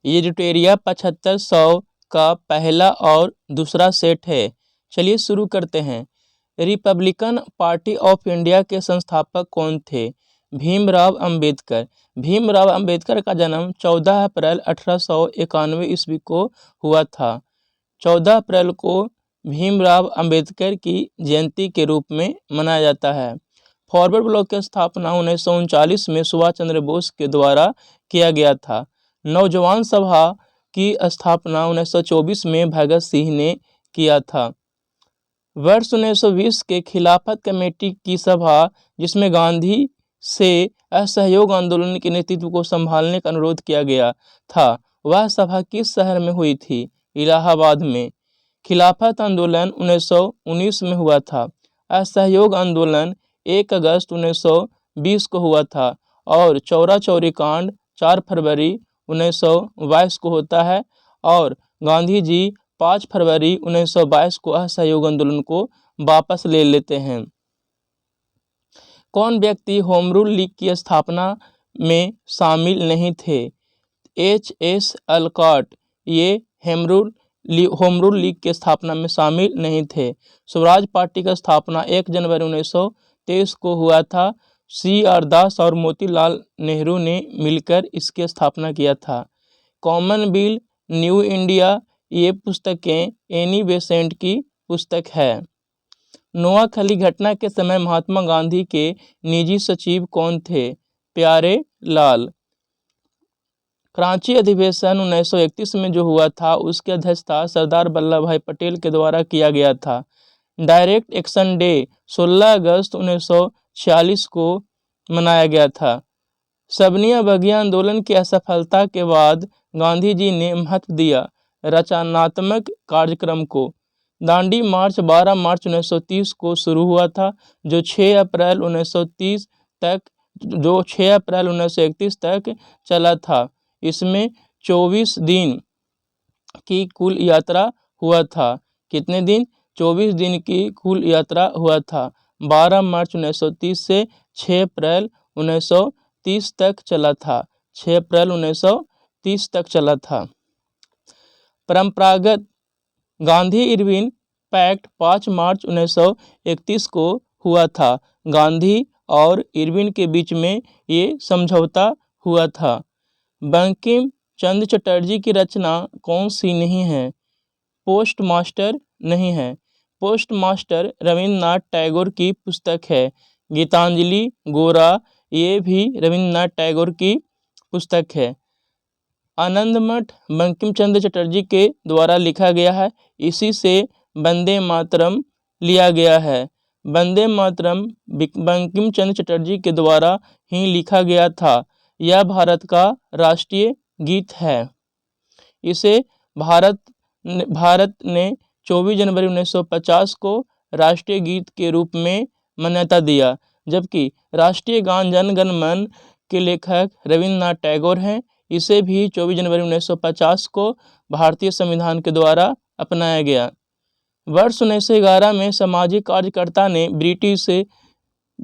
एडिटोरिया 7500 का पहला और दूसरा सेट है। चलिए शुरू करते हैं। रिपब्लिकन पार्टी ऑफ इंडिया के संस्थापक कौन थे? भीमराव अंबेडकर। भीमराव अंबेडकर का जन्म 14 अप्रैल 1891 ईस्वी को हुआ था। 14 अप्रैल को भीमराव अंबेडकर की जयंती के रूप में मनाया जाता है। फॉरवर्ड ब्लॉक की स्थापना 1939 में सुभाष चंद्र बोस के द्वारा किया गया था। नौजवान सभा की स्थापना 1924 में भगत सिंह ने किया था। वर्ष 1920 के खिलाफत कमेटी की सभा, जिसमें गांधी से असहयोग आंदोलन के नेतृत्व को संभालने का अनुरोध किया गया था, वह सभा किस शहर में हुई थी? इलाहाबाद में। खिलाफत आंदोलन 1919 में हुआ था। असहयोग आंदोलन 1 अगस्त 1920 को हुआ था और चौरा चौरी कांड 4 फरवरी 1922 को होता है और गांधी जी 5 फरवरी 1922 को असहयोग आंदोलन को वापस ले लेते हैं। कौन व्यक्ति होम रूल लीग की स्थापना में शामिल नहीं थे? H.S. अलकॉट ये होम रूल लीग के स्थापना में शामिल नहीं थे। स्वराज पार्टी का स्थापना 1 जनवरी 1923 को हुआ था। C.R. दास और मोतीलाल नेहरू ने मिलकर इसकी स्थापना किया था। कॉमनवेल्थ न्यू इंडिया, ये पुस्तकें एनी बेसेंट की पुस्तक है। नोआखली घटना के समय महात्मा गांधी के निजी सचिव कौन थे? प्यारे लाल। कराची अधिवेशन 1931 में जो हुआ था, उसकी अध्यक्षता सरदार वल्लभ भाई पटेल के द्वारा किया गया था। डायरेक्ट एक्शन डे 16 अगस्त 1946 को मनाया गया था। सबनिया बगिया आंदोलन की असफलता के बाद गांधी जी ने महत्व दिया रचनात्मक कार्यक्रम को। दांडी मार्च 12 मार्च 1930 को शुरू हुआ था, जो 6 अप्रैल 1931 तक चला था। इसमें 24 दिन की कुल यात्रा हुआ था। कितने दिन? 24 दिन की कुल यात्रा हुआ था। 12 मार्च 1930 से 6 अप्रैल 1930 तक चला था। 6 अप्रैल 1930 तक चला था। परंपरागत गांधी इरविन पैक्ट 5 मार्च 1931 को हुआ था। गांधी और इरविन के बीच में ये समझौता हुआ था। बंकिम चंद्र चटर्जी की रचना कौन सी नहीं है? पोस्ट मास्टर नहीं है। पोस्ट मास्टर रविन्द्रनाथ टैगोर की पुस्तक है। गीतांजलि गोरा, ये भी रविन्द्रनाथ टैगोर की पुस्तक है। आनंद मठ बंकिम चंद्र चटर्जी के द्वारा लिखा गया है। इसी से वंदे मातरम लिया गया है। वंदे मातरम बंकिम चंद्र चटर्जी के द्वारा ही लिखा गया था। यह भारत का राष्ट्रीय गीत है। इसे भारत ने 24 जनवरी 1950 को राष्ट्रीय गीत के रूप में मान्यता दिया, जबकि राष्ट्रीय गान जन गण मन के लेखक रविन्द्रनाथ टैगोर हैं। इसे भी 24 जनवरी 1950 को भारतीय संविधान के द्वारा अपनाया गया। वर्ष 1911 में सामाजिक कार्यकर्ता ने ब्रिटिश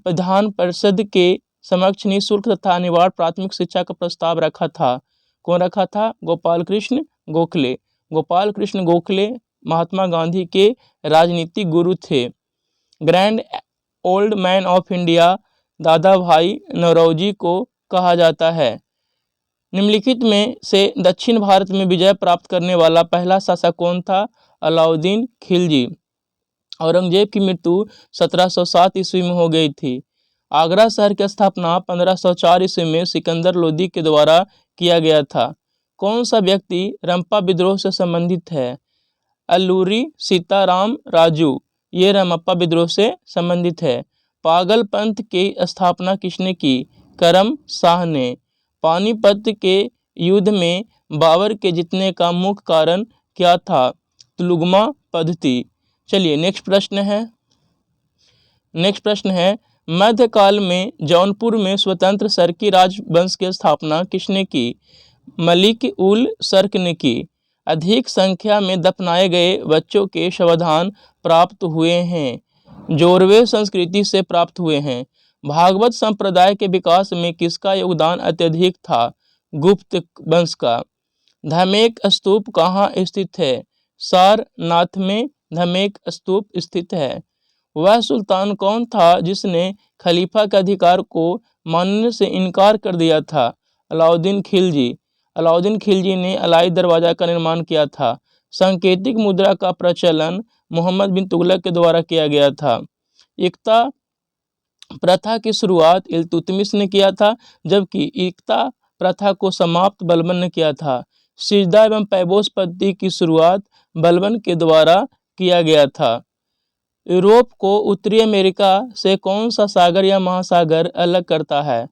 विधान परिषद के समक्ष निःशुल्क तथा अनिवार्य प्राथमिक शिक्षा का प्रस्ताव रखा था। कौन रखा था? गोपाल कृष्ण गोखले। गोपाल कृष्ण गोखले महात्मा गांधी के राजनीतिक गुरु थे। Grand old man of India दादा भाई नौरोजी को कहा जाता है। निम्नलिखित में से दक्षिण भारत में विजय प्राप्त करने वाला पहला शासक कौन था? अलाउद्दीन खिलजी। औरंगजेब की मृत्यु 1707 ईस्वी में हो गई थी। आगरा शहर की स्थापना 1504 ईस्वी में सिकंदर लोदी के द्वारा किया गया था। कौन सा व्यक्ति रंपा विद्रोह से संबंधित है? अल्लूरी सीताराम राजू, ये रंपा विद्रोह से संबंधित है। पागलपंथ की स्थापना किसने की? करम शाह ने। पानीपत के युद्ध में बाबर के जीतने का मुख्य कारण क्या था? तुलुगमा पद्धति। चलिए नेक्स्ट प्रश्न है मध्यकाल में जौनपुर में स्वतंत्र सरकी राजवंश की स्थापना किसने की? मलिक उल सर्क ने की। अधिक संख्या में दफनाए गए बच्चों के शवदान प्राप्त हुए हैं। जोरवे संस्कृति से प्राप्त हुए हैं। भागवत संप्रदाय के विकास में किसका योगदान अत्यधिक था? गुप्त वंश का। धमेक स्तूप कहाँ स्थित है? सारनाथ में धमेक स्तूप स्थित है। वह सुल्तान कौन था जिसने खलीफा के अधिकार को मानने से इनकार कर दिया था? अलाउद्दीन खिलजी। अलाउद्दीन खिलजी ने अलाई दरवाज़ा का निर्माण किया था। सांकेतिक मुद्रा का प्रचलन मोहम्मद बिन तुगलक के द्वारा किया गया था। एकता प्रथा की शुरुआत इल्तुतमिश ने किया था, जबकि एकता प्रथा को समाप्त बलबन ने किया था। सिजदा एवं पैबोस पद्धति की शुरुआत बलबन के द्वारा किया गया था। यूरोप को उत्तरी अमेरिका से कौन सा सागर या महासागर अलग करता है?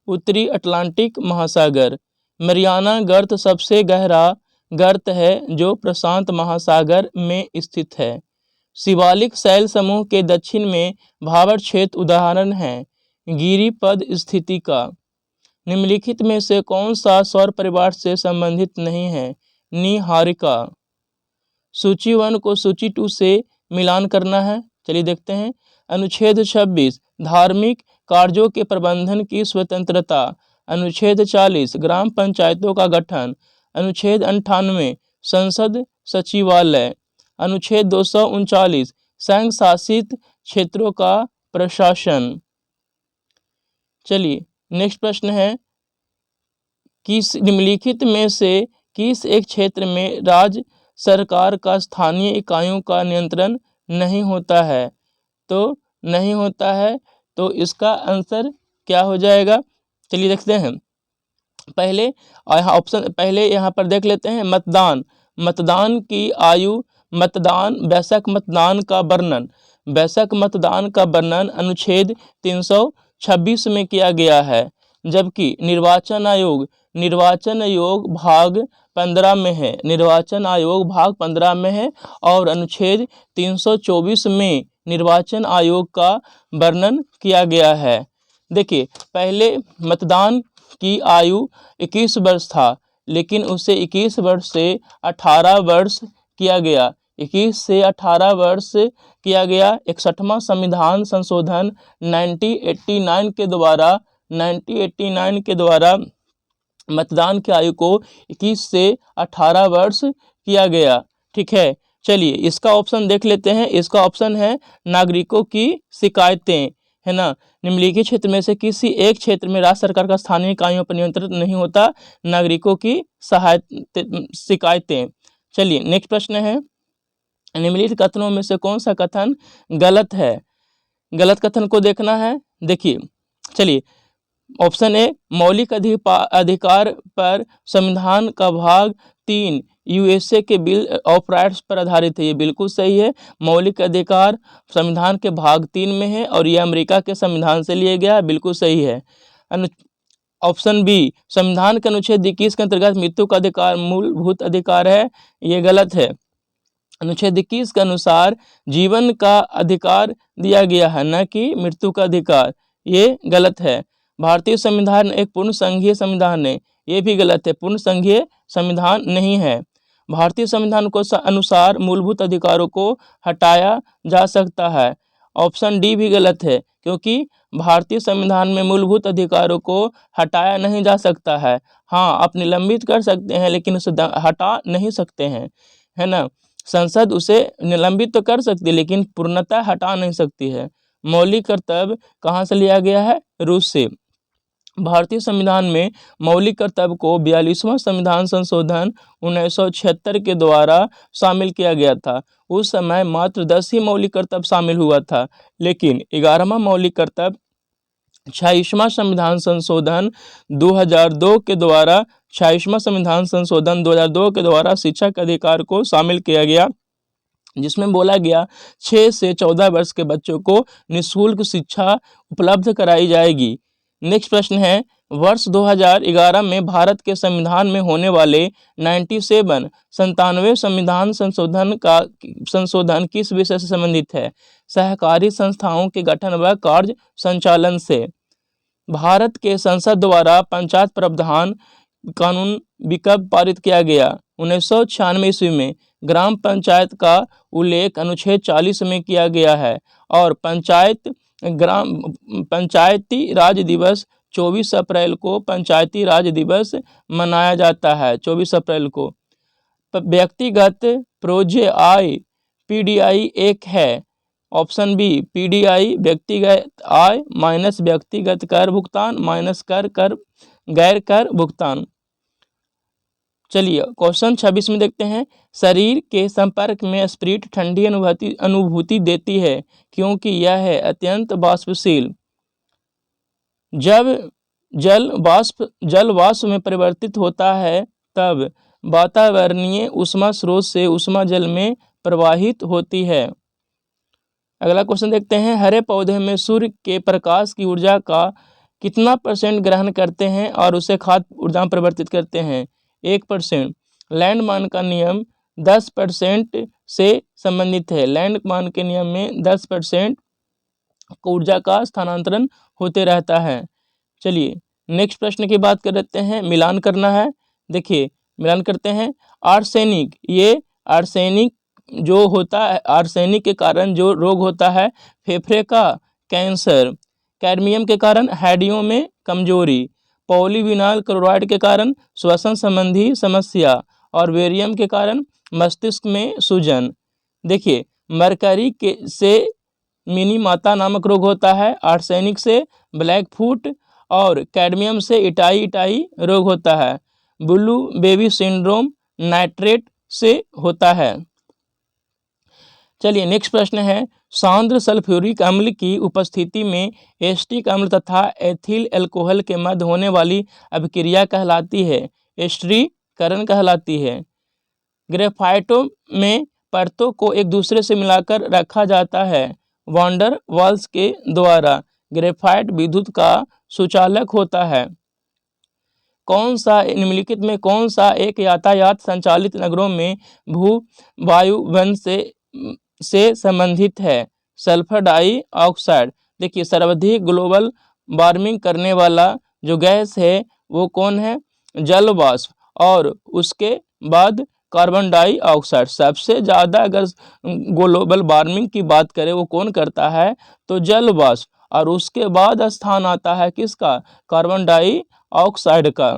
उत्तरी अटलांटिक महासागर। मरियाना गर्त सबसे गहरा गर्त है जो प्रशांत महासागर में स्थित है। शिवालिक शैल समूह के दक्षिण में भाबर क्षेत्र उदाहरण है गिरिपद स्थिति का। निम्नलिखित में से कौन सा सौर परिवार से संबंधित नहीं है? निहारिका। सूची 1 को सूची 2 से मिलान करना है। चलिए देखते हैं। अनुच्छेद 26 धार्मिक कार्यों के प्रबंधन की स्वतंत्रता। अनुच्छेद 40 ग्राम पंचायतों का गठन। अनुच्छेद 98 संसद सचिवालय। अनुच्छेद 239 संघ शासित क्षेत्रों का प्रशासन। चलिए नेक्स्ट प्रश्न है, किस निम्नलिखित में से किस एक क्षेत्र में राज्य सरकार का स्थानीय इकाइयों का नियंत्रण नहीं होता है? तो नहीं होता है, तो इसका आंसर क्या हो जाएगा? चलिए देखते हैं। पहले यहाँ पर देख लेते हैं मतदान। मतदान की आयु, मतदान वयस्क मतदान का वर्णन। वयस्क मतदान का वर्णन अनुच्छेद 326 में किया गया है, जबकि निर्वाचन आयोग भाग 15 में है। निर्वाचन आयोग भाग 15 में है और अनुच्छेद 324 में निर्वाचन आयोग का वर्णन किया गया है। देखिए, पहले मतदान की आयु 21 वर्ष था, लेकिन उसे 21 वर्ष से 18 वर्ष किया गया। 21 से 18 वर्ष किया गया। 61वां संविधान संशोधन 1989 के द्वारा मतदान की आयु को 21 से 18 वर्ष किया गया। ठीक है, चलिए इसका ऑप्शन देख लेते हैं। इसका ऑप्शन है नागरिकों की शिकायतें, है ना। निम्नलिखित क्षेत्र में से किसी एक क्षेत्र में राज्य सरकार का स्थानीय इकाइयों पर नियंत्रण नहीं होता, नागरिकों की शिकायतें। चलिए नेक्स्ट प्रश्न है, निम्नलिखित कथनों में से कौन सा कथन गलत है? गलत कथन को देखना है। देखिए, चलिए ऑप्शन ए मौलिक अधिकार पर संविधान का भाग 3 यूएसए के बिल ऑफ राइट्स पर आधारित है। ये बिल्कुल सही है। मौलिक अधिकार संविधान के भाग 3 में है और ये अमेरिका के संविधान से लिया गया, बिल्कुल सही है। ऑप्शन बी संविधान के अनुच्छेद 21 के अंतर्गत मृत्यु का अधिकार मूलभूत अधिकार है, ये गलत है। अनुच्छेद 21 के अनुसार जीवन का अधिकार दिया गया है, न कि मृत्यु का अधिकार, ये गलत है। भारतीय संविधान एक पूर्ण संघीय संविधान है, ये भी गलत है। पूर्ण संघीय संविधान नहीं है। भारतीय संविधान को अनुसार मूलभूत अधिकारों को हटाया जा सकता है। ऑप्शन डी भी गलत है, क्योंकि भारतीय संविधान में मूलभूत अधिकारों को हटाया नहीं जा सकता है। हाँ, आप निलंबित कर सकते हैं, लेकिन उसे हटा नहीं सकते हैं, है ना। संसद उसे निलंबित तो कर सकती है, लेकिन पूर्णतः हटा नहीं सकती है। मौलिक कर्तव्य कहाँ से लिया गया है? रूस से। भारतीय संविधान में मौलिक कर्तव्य को 42वां संविधान संशोधन 1976 के द्वारा शामिल किया गया था। उस समय मात्र 10 ही मौलिक कर्तव्य शामिल हुआ था, लेकिन 11वां मौलिक कर्तव्य 26वां संविधान संशोधन 2002 के द्वारा 26वां संविधान संशोधन 2002 के द्वारा शिक्षा के अधिकार को शामिल किया गया, जिसमें बोला गया 6 से 14 वर्ष के बच्चों को निःशुल्क शिक्षा उपलब्ध कराई जाएगी। नेक्स्ट प्रश्न है, वर्ष 2011 में भारत के संविधान में होने वाले 97 संविधान संशोधन किस विषय से संबंधित है? सहकारी संस्थाओं के गठन व कार्य संचालन से। भारत के संसद द्वारा पंचायत प्रावधान कानून कब पारित किया गया? 1996 ईस्वी में। ग्राम पंचायत का उल्लेख अनुच्छेद 40 में किया गया है और पंचायती राज दिवस 24 अप्रैल को पंचायती राज दिवस मनाया जाता है, 24 अप्रैल को। व्यक्तिगत प्रोजे आय पीडीआई एक है। ऑप्शन बी, पीडीआई व्यक्तिगत आय माइनस व्यक्तिगत कर भुगतान माइनस कर गैर कर भुगतान। चलिए क्वेश्चन 26 में देखते हैं। शरीर के संपर्क में स्प्रिट ठंडी अनुभूति देती है क्योंकि यह है अत्यंत वाष्पशील। जब जल वाष्प में परिवर्तित होता है तब वातावरणीय ऊष्मा स्रोत से ऊष्मा जल में प्रवाहित होती है। अगला क्वेश्चन देखते हैं। हरे पौधे में सूर्य के प्रकाश की ऊर्जा का कितना % ग्रहण करते हैं और उसे खाद्य ऊर्जा में परिवर्तित करते हैं? 1%। लैंडमान का नियम 10% से संबंधित है। लैंडमान के नियम में 10% ऊर्जा का स्थानांतरण होते रहता है। चलिए नेक्स्ट प्रश्न की बात कर लेते हैं। मिलान करना है। देखिए मिलान करते हैं। आर्सेनिक, ये आर्सेनिक जो होता है, आर्सेनिक के कारण जो रोग होता है फेफड़े का कैंसर, कैडमियम के कारण हड्डियों में कमजोरी, पॉलीविनाइल क्लोराइड के कारण श्वसन संबंधी समस्या और बेरियम के कारण मस्तिष्क में सूजन। देखिए मरकरी के से मिनी माता नामक रोग होता है, आर्सेनिक से ब्लैक फुट और कैडमियम से इटाई रोग होता है। ब्लू बेबी सिंड्रोम नाइट्रेट से होता है। चलिए नेक्स्ट प्रश्न है। सांद्र सल्फ्यूरिक अम्ल की उपस्थिति में एस्टिक अम्ल तथा एथिल अल्कोहल के मध्य होने वाली अभिक्रिया कहलाती है, एस्टरीकरण कहलाती है। ग्रेफाइटों में परतों को एक दूसरे से मिलाकर रखा जाता है वांडर वाल्स के द्वारा। ग्रेफाइट विद्युत का सुचालक होता है। कौन सा निम्नलिखित में कौन सा एक यातायात संचालित नगरों में भू वायुवन से संबंधित है? Sulphur dioxide. देखिए सर्वाधिक ग्लोबल वार्मिंग करने वाला जो गैस है वो कौन है? जल वाष्प, और उसके बाद कार्बन डाइऑक्साइड। सबसे ज़्यादा अगर ग्लोबल वार्मिंग की बात करें वो कौन करता है? तो जल वाष्प, और उसके बाद स्थान आता है किसका? कार्बन डाइऑक्साइड का।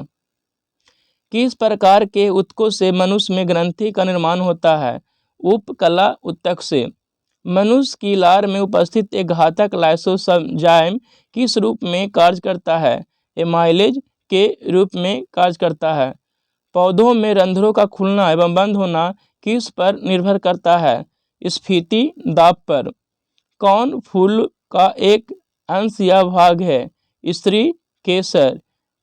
किस प्रकार के ऊतकों से मनुष्य में ग्रंथि का निर्माण होता है? उपकला ऊतक से। मनुष्य की लार में उपस्थित एक घातक लाइसोजाइम किस रूप में कार्य करता है? एमाइलेज के रूप में कार्य करता है। पौधों में रंध्रों का खुलना एवं बंद होना किस पर निर्भर करता है? स्फीति दाब पर। कौन फूल का एक अंश या भाग है? स्त्री केसर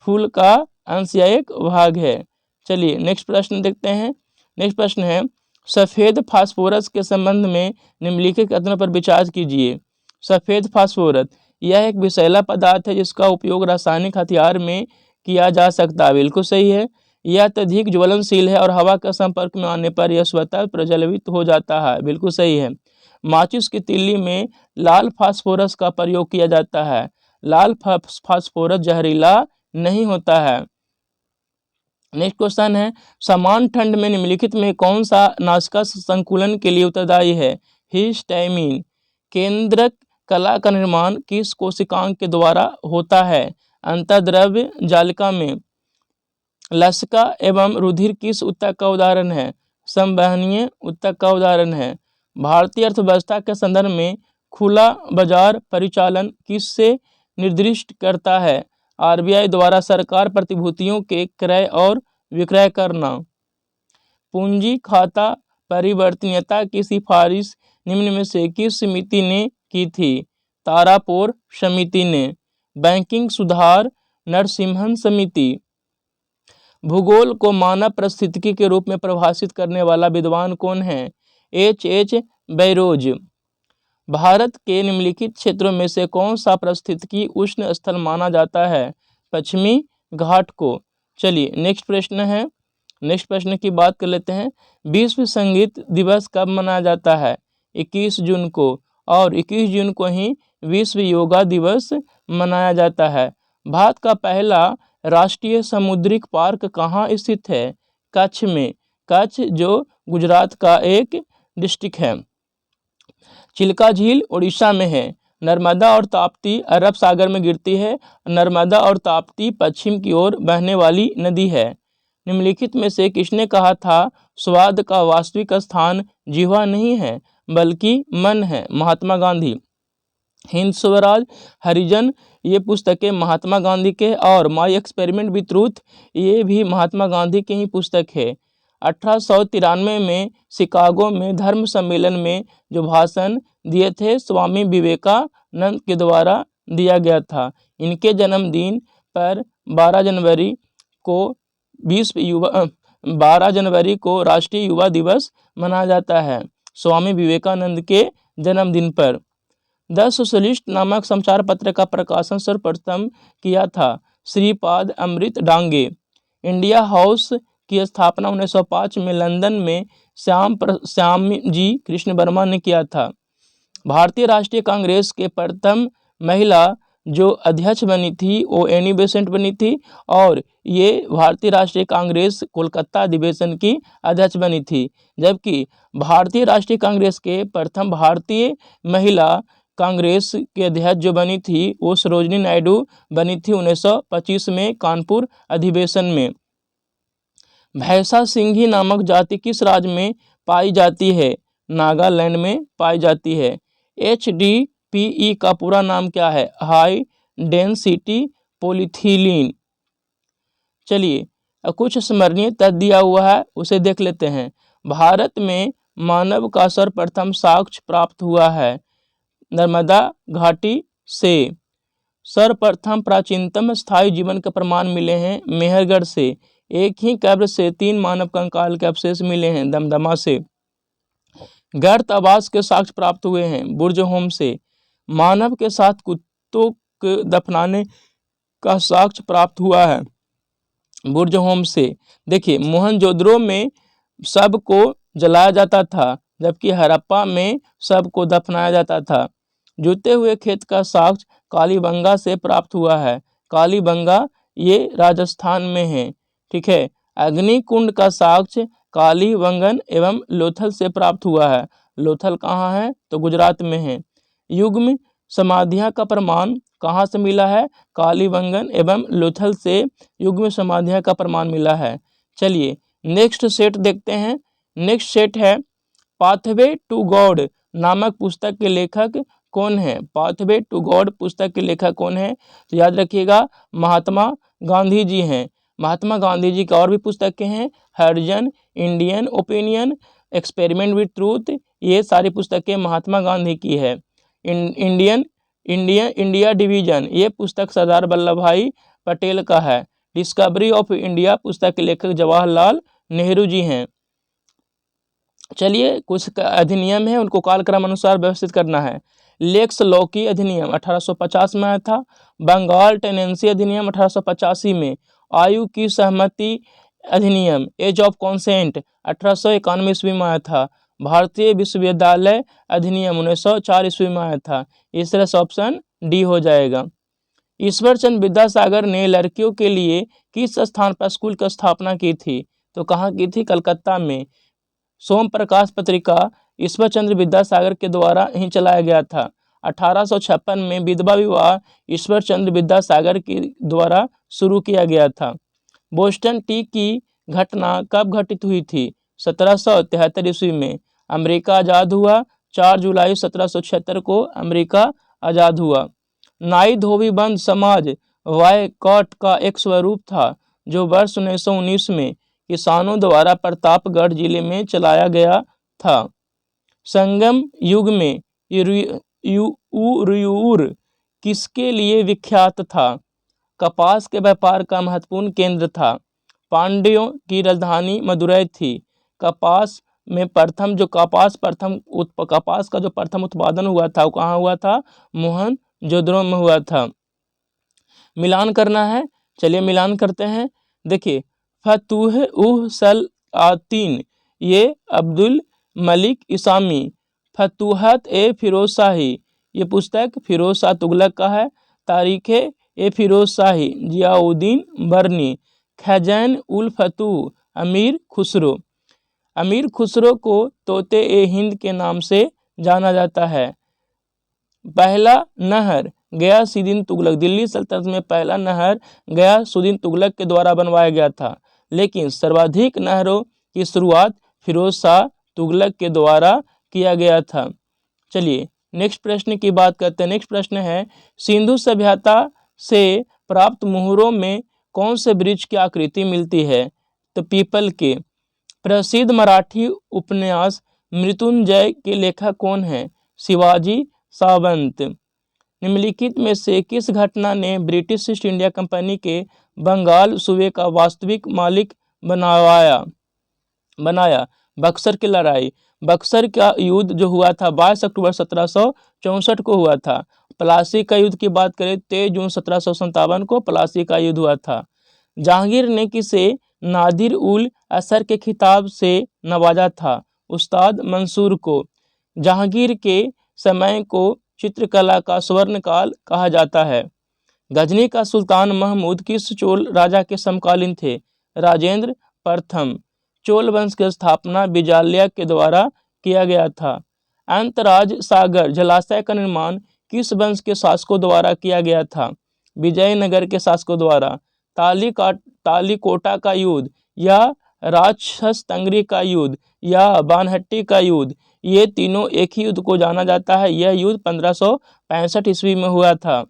फूल का अंश या एक भाग है। चलिए नेक्स्ट प्रश्न देखते हैं। नेक्स्ट प्रश्न है। सफ़ेद फास्फोरस के संबंध में निम्नलिखित कथनों पर विचार कीजिए। सफ़ेद फास्फोरस यह एक विषैला पदार्थ है जिसका उपयोग रासायनिक हथियार में किया जा सकता है। बिल्कुल सही है। यह अत्यधिक ज्वलनशील है और हवा के संपर्क में आने पर यह स्वतः प्रज्वलित हो जाता है। बिल्कुल सही है। माचिस की तीली में लाल फास्फोरस का प्रयोग किया जाता है। लाल फास्फोरस जहरीला नहीं होता है। नेक्स्ट क्वेश्चन है। समान ठंड में निम्नलिखित में कौन सा नासिका संकुलन के लिए उत्तरदायी है? हिस्टामिन। केंद्रक कला का निर्माण किस कोशिकांग के द्वारा होता है? अंतर्द्रव्य जालिका में। लसिका एवं रुधिर किस ऊतक का उदाहरण है? संवहनीय ऊतक का उदाहरण है। भारतीय अर्थव्यवस्था के संदर्भ में खुला बाजार परिचालन किससे निर्दिष्ट करता है? आरबीआई द्वारा सरकार प्रतिभूतियों के क्रय और विक्रय करना। पूंजी खाता परिवर्तनीयता की सिफारिश निम्न में से किस समिति ने की थी? तारापोर समिति ने। बैंकिंग सुधार नरसिम्हन समिति। भूगोल को मानव परिस्थितिकी के रूप में परिभाषित करने वाला विद्वान कौन है? H.H. बैरोज। भारत के निम्नलिखित क्षेत्रों में से कौन सा पारिस्थितिकी उष्ण स्थल माना जाता है? पश्चिमी घाट को। चलिए नेक्स्ट प्रश्न है। नेक्स्ट प्रश्न की बात कर लेते हैं। विश्व संगीत दिवस कब मनाया जाता है? 21 जून को, और 21 जून को ही विश्व योगा दिवस मनाया जाता है। भारत का पहला राष्ट्रीय समुद्रिक पार्क कहाँ स्थित है? कच्छ में। कच्छ जो गुजरात का एक डिस्ट्रिक्ट है। चिल्का झील उड़ीसा में है। नर्मदा और ताप्ती अरब सागर में गिरती है। नर्मदा और ताप्ती पश्चिम की ओर बहने वाली नदी है। निम्नलिखित में से किसने कहा था स्वाद का वास्तविक स्थान जिह्वा नहीं है बल्कि मन है? महात्मा गांधी। हिंद स्वराज, हरिजन, ये पुस्तकें महात्मा गांधी के, और माई एक्सपेरिमेंट विथ ट्रूथ ये भी महात्मा गांधी की ही पुस्तक है। 1893 में शिकागो में धर्म सम्मेलन में जो भाषण दिए थे स्वामी विवेकानंद के द्वारा दिया गया था। इनके जन्मदिन पर 12 जनवरी को राष्ट्रीय युवा दिवस मनाया जाता है। स्वामी विवेकानंद के जन्मदिन पर द सोशलिस्ट नामक समाचार पत्र का प्रकाशन सर्वप्रथम किया था श्रीपाद अमृत डांगे। इंडिया हाउस की स्थापना 1905 में लंदन में श्यामजी कृष्ण वर्मा ने किया था। भारतीय राष्ट्रीय कांग्रेस के प्रथम महिला जो अध्यक्ष बनी थी वो एनी बेसेंट बनी थी, और ये भारतीय राष्ट्रीय कांग्रेस कोलकाता अधिवेशन की अध्यक्ष बनी थी। जबकि भारतीय राष्ट्रीय कांग्रेस के प्रथम भारतीय महिला कांग्रेस के अध्यक्ष जो बनी थी वो सरोजिनी नायडू बनी थी 1925 में कानपुर अधिवेशन में। भैंसा सिंघी नामक जाति किस राज्य में पाई जाती है? नागालैंड में पाई जाती है। HDPE का पूरा नाम क्या है? High density polyethylene. चलिए कुछ स्मरणीय तथ्य दिया हुआ है उसे देख लेते हैं। भारत में मानव का सर्वप्रथम साक्ष्य प्राप्त हुआ है नर्मदा घाटी से। सर्वप्रथम प्राचीनतम स्थायी जीवन के प्रमाण मिले हैं मेहरगढ़ से। एक ही कब्र से 3 मानव कंकाल के अवशेष मिले हैं दमदमा से। गर्त आवास के साक्ष्य प्राप्त हुए हैं बुर्ज होम से। मानव के साथ कुत्तों के दफनाने का साक्ष्य प्राप्त हुआ है बुर्ज होम से। देखिए मोहनजोदड़ो में शव को जलाया जाता था जबकि हड़प्पा में शव को दफनाया जाता था। जूते हुए खेत का साक्ष्य कालीबंगा से प्राप्त हुआ है। कालीबंगा ये राजस्थान में है, ठीक है। अग्निकुंड का साक्ष्य कालीबंगन एवं लोथल से प्राप्त हुआ है। लोथल कहाँ है? तो गुजरात में है। युग्म समाधियाँ का प्रमाण कहाँ से मिला है? कालीबंगन एवं लोथल से युग्म समाधियाँ का प्रमाण मिला है। चलिए नेक्स्ट सेट देखते हैं। नेक्स्ट सेट है पाथवे टू गॉड नामक पुस्तक के लेखक कौन है? पाथवे टू गॉड पुस्तक के लेखक कौन है? तो याद रखिएगा महात्मा गांधी जी हैं। महात्मा गांधी जी की और भी पुस्तकें हैं Harijan, Indian opinion, experiment with truth, ये सारी पुस्तकें महात्मा गांधी की है। इंडिया डिवीजन ये पुस्तक सरदार वल्लभ भाई पटेल का है। डिस्कवरी ऑफ इंडिया पुस्तक के लेखक जवाहरलाल नेहरू जी हैं। चलिए कुछ अधिनियम है उनको कालक्रम अनुसार व्यवस्थित करना है। लेक्स लॉकी अधिनियम 1850 में आया था। बंगाल टेनेंसी अधिनियम 1885 में। आयु की सहमति अधिनियम एज ऑफ कॉन्सेंट 1891 ईस्वी में आया था। भारतीय विश्वविद्यालय अधिनियम 1904 ईस्वी में आया था। इस तरह से ऑप्शन डी हो जाएगा। ईश्वरचंद विद्यासागर ने लड़कियों के लिए किस स्थान पर स्कूल की स्थापना की थी? तो कहाँ की थी? कलकत्ता में। सोम प्रकाश पत्रिका ईश्वरचंद्र विद्यासागर के द्वारा ही चलाया गया था। 1856 में विधवा विवाह ईश्वरचंद्र विद्यासागर के द्वारा शुरू किया गया था। बोस्टन टी की घटना कब घटित हुई थी? 1773 ईस्वी में। अमेरिका आज़ाद हुआ 4 जुलाई 1776 को अमेरिका आज़ाद हुआ। नाई धोबी बंद समाज वायकॉट का एक स्वरूप था जो वर्ष 1919 में किसानों द्वारा प्रतापगढ़ जिले में चलाया गया था। संगम युग में उरयूर किसके लिए विख्यात था? कपास के व्यापार का महत्वपूर्ण केंद्र था। पांड्यों की राजधानी मदुरै थी। कपास का जो प्रथम उत्पादन हुआ था वो कहाँ हुआ था? मोहनजोदड़ो में हुआ था। मिलान करना है, चलिए मिलान करते हैं। देखिए फतुह सलातीन ये अब्दुल मलिक इसामी। फतूहत ए फिरोज शाही ये पुस्तक फिरोज शाह तुगलक का है। तारीखे ए फिरोज शाही जियाउद्दीन बरनी। खैजैन उल फतूह अमीर खुसरो। अमीर खुसरो को तोते ए हिंद के नाम से जाना जाता है। पहला नहर गयासुद्दीन तुगलक, दिल्ली सल्तनत में पहला नहर गयासुद्दीन तुगलक के द्वारा बनवाया गया था, लेकिन सर्वाधिक नहरों की शुरुआत फिरोज शाह तुगलक के द्वारा किया गया था। चलिए नेक्स्ट प्रश्न की बात करते हैं। नेक्स्ट प्रश्न है, सिंधु सभ्यता से प्राप्त मुहरों में कौन से वृक्ष की आकृति मिलती है? तो पीपल के। प्रसिद्ध मराठी उपन्यास मृत्युंजय के लेखक कौन हैं? शिवाजी सावंत। निम्नलिखित में से किस घटना ने ब्रिटिश ईस्ट इंडिया कंपनी के बंगाल सूबे का वास्तविक मालिक बनाया? बक्सर की लड़ाई। बक्सर का युद्ध जो हुआ था 22 अक्टूबर 1764 को हुआ था। प्लासी का युद्ध की बात करें 23 जून 1757 को प्लासी का युद्ध हुआ था। जहांगीर ने किसे नादिर उल असर के खिताब से नवाजा था? उस्ताद मंसूर को। जहांगीर के समय को चित्रकला का स्वर्ण काल कहा जाता है। गजनी का सुल्तान महमूद किस चोल राजा के समकालीन थे? राजेंद्र प्रथम। चोल वंश की स्थापना विजाल्या के द्वारा किया गया था। अंतराज सागर जलाशय का निर्माण किस वंश के शासकों द्वारा किया गया था? विजयनगर के शासकों द्वारा। तालीकोटा का युद्ध या राक्षस तंगरी का युद्ध या बानहट्टी का युद्ध, ये तीनों एक ही युद्ध को जाना जाता है। यह युद्ध 1565 ईस्वी में हुआ था।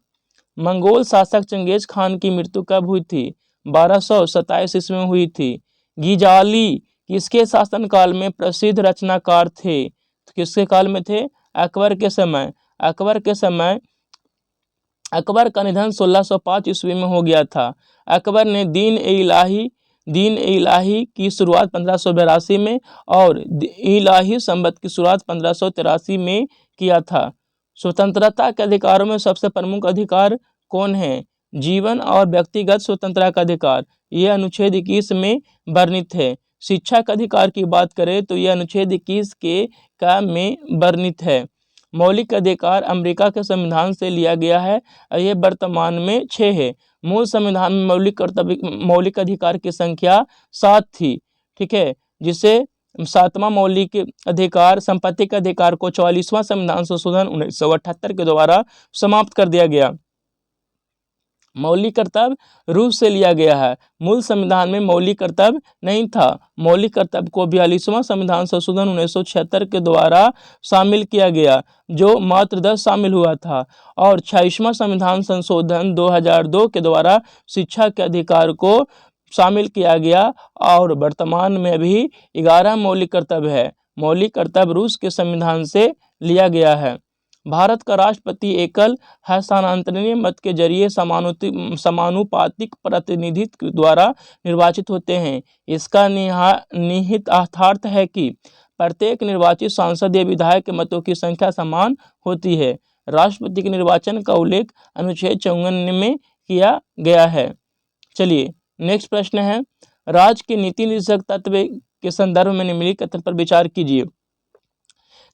मंगोल शासक चंगेज खान की मृत्यु कब हुई थी? 1227 ईस्वी में हुई थी। गिजाली किसके शासनकाल में प्रसिद्ध रचनाकार थे? तो किसके काल में थे? अकबर के समय। अकबर का निधन 1605 ईस्वी में हो गया था। अकबर ने दीन ए इलाही की शुरुआत 1582 में और इलाही संबत की शुरुआत 1583 में किया था। स्वतंत्रता के अधिकारों में सबसे प्रमुख अधिकार कौन है? जीवन और व्यक्तिगत स्वतंत्रता का अधिकार, यह अनुच्छेद 21 में वर्णित है। शिक्षा के अधिकार की बात करें तो यह अनुच्छेद 21 के में वर्णित है। मौलिक अधिकार अमेरिका के संविधान से लिया गया है और यह वर्तमान में 6 है। मूल संविधान में मौलिक अधिकार की संख्या 7 थी, ठीक है, जिसे 7वां मौलिक अधिकार संपत्ति के अधिकार को 44वां संविधान संशोधन 1978 के द्वारा समाप्त कर दिया गया। मौलिक कर्तव्य रूस से लिया गया है। मूल संविधान में मौलिक कर्तव्य नहीं था। मौलिक कर्तव्य को 42वां संविधान संशोधन 1976 के द्वारा शामिल किया गया, जो मात्र 10 शामिल हुआ था, और 26वां संविधान संशोधन 2002 के द्वारा शिक्षा के अधिकार को शामिल किया गया, और वर्तमान में अभी 11 मौलिक कर्तव्य है। मौलिक कर्तव्य रूस के संविधान से लिया गया है। भारत का राष्ट्रपति एकल हस्तांतरणीय मत के जरिए समानुपातिक प्रतिनिधित्व द्वारा निर्वाचित होते हैं। इसका निहित अर्थात है कि प्रत्येक निर्वाचित सांसद या विधायक के मतों की संख्या समान होती है। राष्ट्रपति के निर्वाचन का उल्लेख अनुच्छेद 54 में किया गया है। चलिए नेक्स्ट प्रश्न है, राज्य के नीति निर्देशक तत्व के संदर्भ में निम्नलिखित कथन पर विचार कीजिए।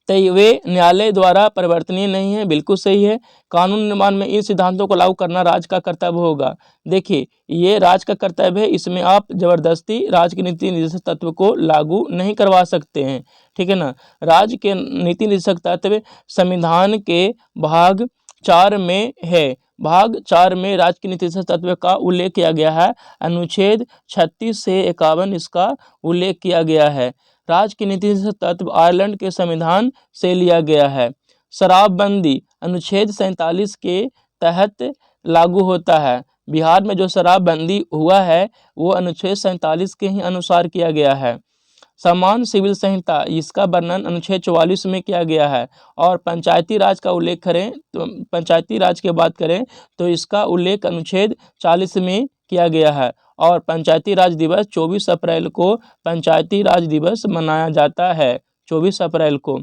तो वे न्यायालय द्वारा परिवर्तनीय नहीं है, बिल्कुल सही है। कानून निर्माण में इन सिद्धांतों को लागू करना राज्य का कर्तव्य होगा। देखिए ये राज्य का कर्तव्य है, इसमें आप जबरदस्ती राज्य के नीति निर्देशक तत्व को लागू नहीं करवा सकते हैं, ठीक है ना। राज्य के नीति निर्देशक तत्व संविधान के भाग 4 में है। भाग 4 में राज्य के नीति निर्देशक तत्व का उल्लेख किया गया है। अनुच्छेद 36 से 51 इसका उल्लेख किया गया है। राज्य की नीति निर्देशक तत्व आयरलैंड के संविधान से लिया गया है। शराबबंदी अनुच्छेद 47 के तहत लागू होता है। बिहार में जो शराबबंदी हुआ है वो अनुच्छेद 47 के ही अनुसार किया गया है। समान सिविल संहिता, इसका वर्णन अनुच्छेद 44 में किया गया है। और पंचायती राज का उल्लेख करें तो पंचायती राज की बात करें तो इसका उल्लेख अनुच्छेद 40 में किया गया है। और पंचायती राज दिवस 24 अप्रैल को पंचायती राज दिवस मनाया जाता है, 24 अप्रैल को।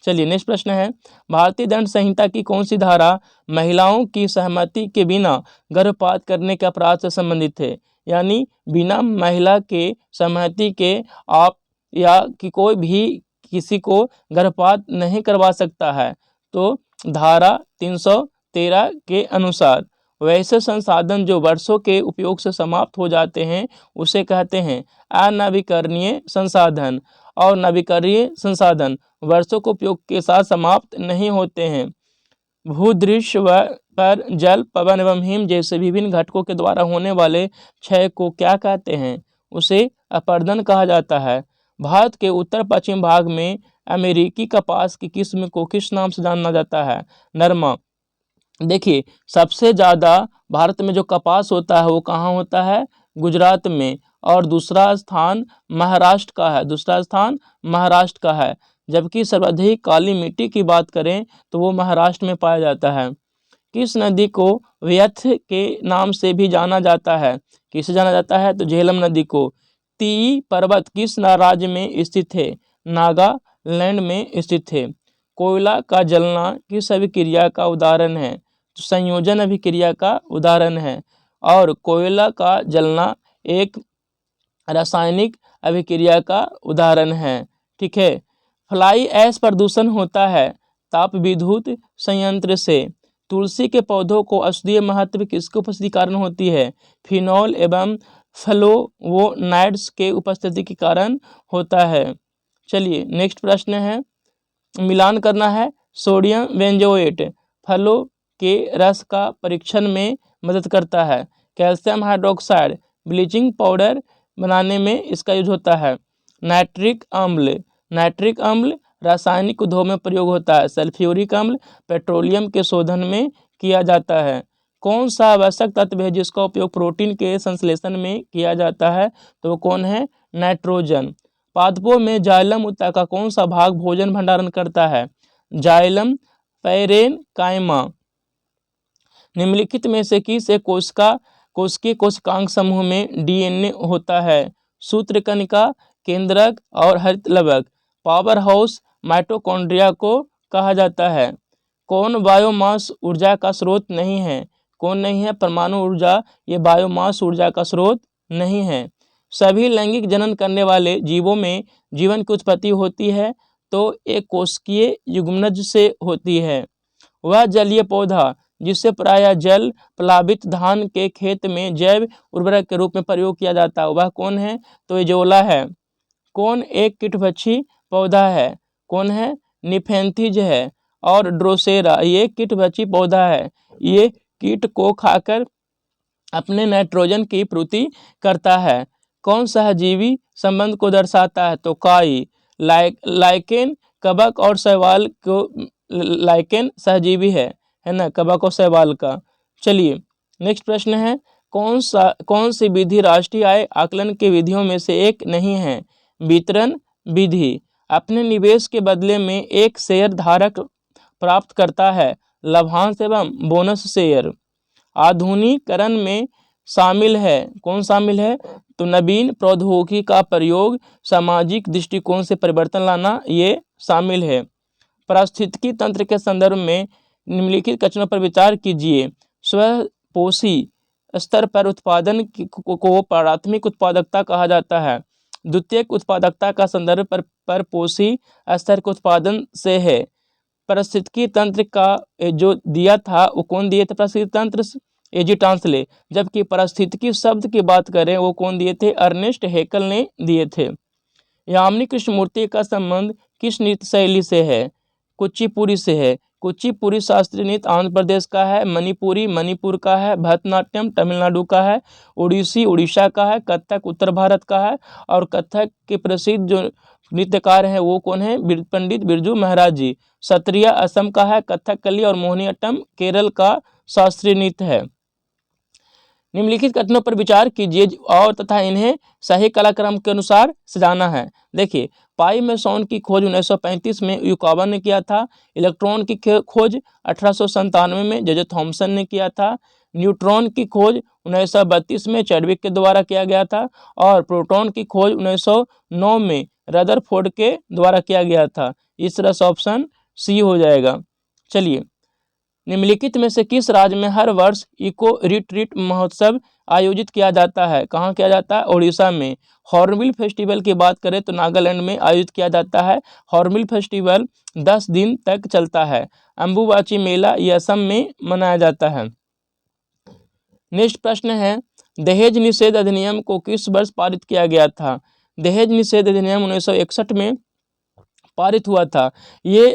चलिए नेक्स्ट प्रश्न है, भारतीय दंड संहिता की कौन सी धारा महिलाओं की सहमति के बिना गर्भपात करने के अपराध से संबंधित है? यानी बिना महिला के सहमति के आप या कि कोई भी किसी को गर्भपात नहीं करवा सकता है। तो धारा 313 के अनुसार वैसे संसाधन जो वर्षों के उपयोग से समाप्त हो जाते हैं उसे कहते हैं अनवीकरणीय संसाधन, और नवीकरणीय संसाधन वर्षों के उपयोग के साथ समाप्त नहीं होते हैं। भूदृश्य पर जल, पवन एवं हिम जैसे विभिन्न घटकों के द्वारा होने वाले क्षय को क्या कहते हैं? उसे अपरदन कहा जाता है। भारत के उत्तर पश्चिम भाग में अमेरिकी कपास की किस्म को किस नाम से जाना जाता है? नरमा। देखिए, सबसे ज़्यादा भारत में जो कपास होता है वो कहाँ होता है? गुजरात में। और दूसरा स्थान महाराष्ट्र का है, दूसरा स्थान महाराष्ट्र का है। जबकि सर्वाधिक काली मिट्टी की बात करें तो वो महाराष्ट्र में पाया जाता है। किस नदी को व्यथ के नाम से भी जाना जाता है? किसे जाना जाता है? तो झेलम नदी को। तीई पर्वत किस राज्य में स्थित है? नागालैंड में स्थित है। कोयला का जलना किस अभिक्रिया का उदाहरण है? तो संयोजन अभिक्रिया का उदाहरण है। और कोयला का जलना एक रासायनिक अभिक्रिया का उदाहरण है। ठीक है। फ्लाई ऐश प्रदूषण होता है ताप विद्युत संयंत्र से। तुलसी के पौधों को औषधीय महत्व किसके उपस्थिति कारण होती है? फिनॉल एवं फ्लोवोनाइड्स के उपस्थिति के कारण होता है। चलिए नेक्स्ट प्रश्न है, मिलान करना है। सोडियम बेंजोएट फलों के रस का परीक्षण में मदद करता है। कैल्शियम हाइड्रोक्साइड ब्लीचिंग पाउडर बनाने में इसका यूज होता है। नाइट्रिक अम्ल, नाइट्रिक अम्ल रासायनिक उद्योग में प्रयोग होता है। सल्फ्यूरिक अम्ल पेट्रोलियम के शोधन में किया जाता है। कौन सा आवश्यक तत्व है जिसका उपयोग प्रोटीन के संश्लेषण में किया जाता है? तो वो कौन है? नाइट्रोजन। पादपों में जाइलम उत्तक का कौन सा भाग भोजन भंडारण करता है? Xylem parenchyma. निम्नलिखित में से किस एक कोशिकीय कोशिकांग समूह में डीएनए होता है? सूत्रकणिका, केंद्रक और हरित लवक। पावर हाउस माइटोकॉन्ड्रिया को कहा जाता है। कौन बायोमास ऊर्जा का स्रोत नहीं है? कौन नहीं है? परमाणु ऊर्जा ये बायोमास ऊर्जा का स्रोत नहीं है। सभी लैंगिक जनन करने वाले जीवों में जीवन की उत्पत्ति होती है तो एक कोशिकीय युग्मनज से होती है। वह जलीय पौधा जिससे प्रायः जल प्लावित धान के खेत में जैव उर्वरक के रूप में प्रयोग किया जाता है वह कौन है? तो एजोला है। कौन एक कीटभक्षी पौधा है? कौन है? निफेंथिज है। और ड्रोसेरा ये कीटभक्षी पौधा है। ये कीट को खाकर अपने नाइट्रोजन की पूर्ति करता है। कौन सहजीवी संबंध को दर्शाता है? तो काई। लाइकेन कवक और शैवाल को, लाइकेन सहजीवी है ना, कवक और शैवाल का। चलिए नेक्स्ट प्रश्न है, कौन सी विधि राष्ट्रीय आय आकलन की विधियों में से एक नहीं है? वितरण विधि। अपने निवेश के बदले में एक शेयर धारक प्राप्त करता है लाभांश एवं बोनस शेयर। आधुनिकीकरण में शामिल है, कौन शामिल है? तो नवीन प्रौद्योगिकी का प्रयोग, सामाजिक दृष्टिकोण से परिवर्तन लाना ये शामिल है। पारिस्थितिकी तंत्र के संदर्भ में निम्नलिखित कथनों पर विचार कीजिए। स्वपोषी स्तर पर उत्पादन को प्राथमिक उत्पादकता कहा जाता है। द्वितीयक उत्पादकता का संदर्भ पर पोषी स्तर के उत्पादन से है। पारिस्थितिकी तंत्र का जो दिया था वो कौन दिए थे? पारिस्थितिकी तंत्र एजी टांसले। जबकि पारिस्थितिकी शब्द की बात करें वो कौन दिए थे? अर्नेस्ट हैकेल ने दिए थे। यामिनी कृष्णमूर्ति का संबंध किस नृत्य शैली से है? कुचिपुड़ी से है। कुचिपुड़ी शास्त्रीय नृत्य आंध्र प्रदेश का है। मणिपुरी मणिपुर का है। भरतनाट्यम तमिलनाडु का है। ओडिसी उड़ीसा का है। कथक उत्तर भारत का है। और कथक के प्रसिद्ध जो नृत्यकार हैं वो कौन है? पंडित बिरजू महाराज जी। सत्रिया असम का है। कथकली और मोहिनीअट्टम केरल का शास्त्रीय नृत्य है। निम्नलिखित कथनों पर विचार कीजिए और तथा इन्हें सही कालक्रम के अनुसार सजाना है। देखिए, पाई मेसॉन की खोज 1935 में युकावा ने किया था। इलेक्ट्रॉन की खोज 1897 में जे थॉमसन ने किया था। न्यूट्रॉन की खोज 1932 में चैडविक के द्वारा किया गया था। और प्रोटॉन की खोज 1909 में रदरफोर्ड के द्वारा किया गया था। इस तरह से ऑप्शन सी हो जाएगा। चलिए, निम्नलिखित में से किस राज्य में हर वर्ष इको रिट्रीट महोत्सव आयोजित किया जाता है? कहाँ किया जाता है? उड़ीसा में। हॉर्नबिल फेस्टिवल की बात करें तो नागालैंड में आयोजित किया जाता है। हॉर्नबिल फेस्टिवल 10 दिन तक चलता है। अम्बुबाची मेला ये असम में मनाया जाता है। नेक्स्ट प्रश्न है, दहेज निषेध अधिनियम को किस वर्ष पारित किया गया था? दहेज निषेध अधिनियम 1961 में पारित हुआ था। ये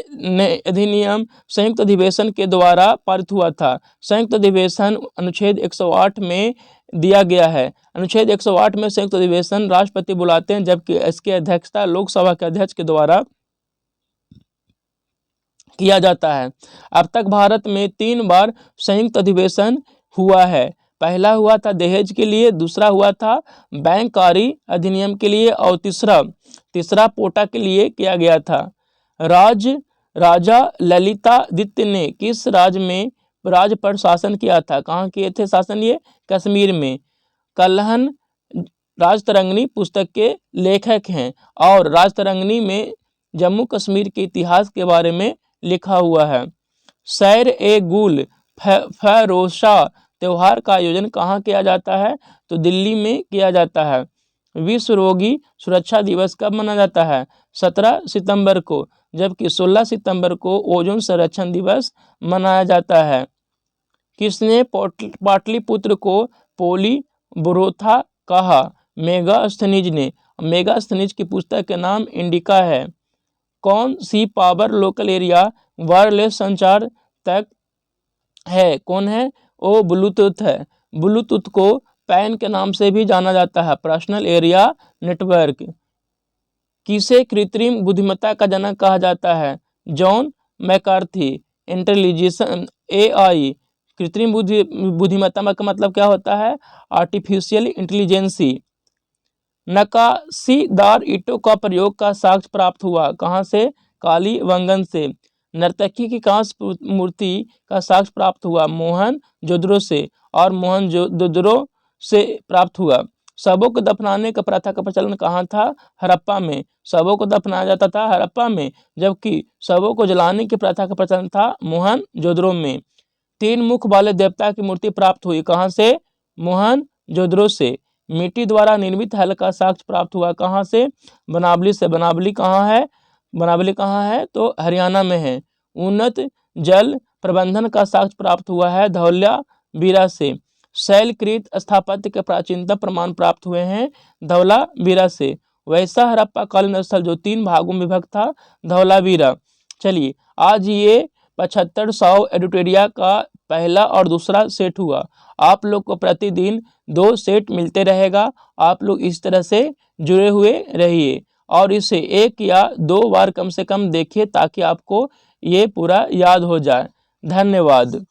अधिनियम संयुक्त अधिवेशन के द्वारा पारित हुआ था। संयुक्त अधिवेशन अनुच्छेद 108 में दिया गया है। अनुच्छेद 108 में संयुक्त अधिवेशन राष्ट्रपति बुलाते हैं, जबकि इसकी अध्यक्षता लोकसभा के अध्यक्ष के द्वारा किया जाता है। अब तक भारत में 3 बार संयुक्त अधिवेशन हुआ है। पहला हुआ था दहेज के लिए, दूसरा हुआ था बैंककारी अधिनियम के लिए और तीसरा पोटा के लिए किया गया था। राजा ललितादित्य ने किस राज्य में राज पर शासन किया था? कहाँ किए थे शासन? ये कश्मीर में। कल्हण राजतरंगिणी पुस्तक के लेखक हैं और राजतरंगिणी में जम्मू कश्मीर के इतिहास के बारे में लिखा हुआ है। सैर ए गुल फरोशा त्योहार का आयोजन कहाँ किया जाता है? तो दिल्ली में किया जाता है। विश्व रोगी सुरक्षा दिवस कब मनाया जाता है? 17 सितंबर को, जबकि 16 सितंबर को ओजोन संरक्षण दिवस मनाया जाता है। किसने पाटलिपुत्र को पोलीब्रोथा कहा? मेगास्थनीज ने। मेगास्थनीज की पुस्तक का नाम इंडिका है। कौन सी पावर लोकल एरिया वायरलेस संचार तक है? कौन है? वो ब्लूटूथ है। ब्लूटूथ को पैन के नाम से भी जाना जाता है, पर्सनल एरिया नेटवर्क। किसे कृत्रिम बुद्धिमत्ता का जनक कहा जाता है? John McCarthy. इंटेलिजेंस AI कृत्रिम बुद्धिमत्ता का मतलब क्या होता है? Artificial intelligence. नक्काशीदार ईंटों का प्रयोग का साक्ष्य प्राप्त हुआ कहाँ से? कालीबंगन से। नर्तकी की कांस्य मूर्ति का साक्ष्य प्राप्त हुआ मोहनजोदड़ो से और मोहनजोदड़ो से प्राप्त हुआ। शवों को दफनाने का प्रथा का प्रचलन कहाँ था? हड़प्पा में। शवों को दफनाया जाता था हड़प्पा में, जबकि शवों को जलाने की प्रथा का प्रचलन था मोहनजोदड़ो में। 3 मुख वाले देवता की मूर्ति प्राप्त हुई कहाँ से? मोहनजोदड़ो से। मिट्टी द्वारा निर्मित हल का साक्ष्य प्राप्त हुआ कहाँ से? बनावली से। बनावली कहाँ है? तो हरियाणा में है। उन्नत जल प्रबंधन का साक्ष्य प्राप्त हुआ है धौलावीरा से। शैलकृत स्थापत्य के प्राचीनतम प्रमाण प्राप्त हुए हैं धौलावीरा से। वैसा हड़प्पा कालीन स्थल जो 3 भागों में विभक्त था, धौलावीरा। चलिए, आज ये 7500 एडिटोरिया का पहला और दूसरा सेट हुआ। आप लोग को प्रतिदिन 2 सेट मिलते रहेगा। आप लोग इस तरह से जुड़े हुए रहिए और इसे 1 या 2 बार कम से कम देखिए ताकि आपको ये पूरा याद हो जाए। धन्यवाद।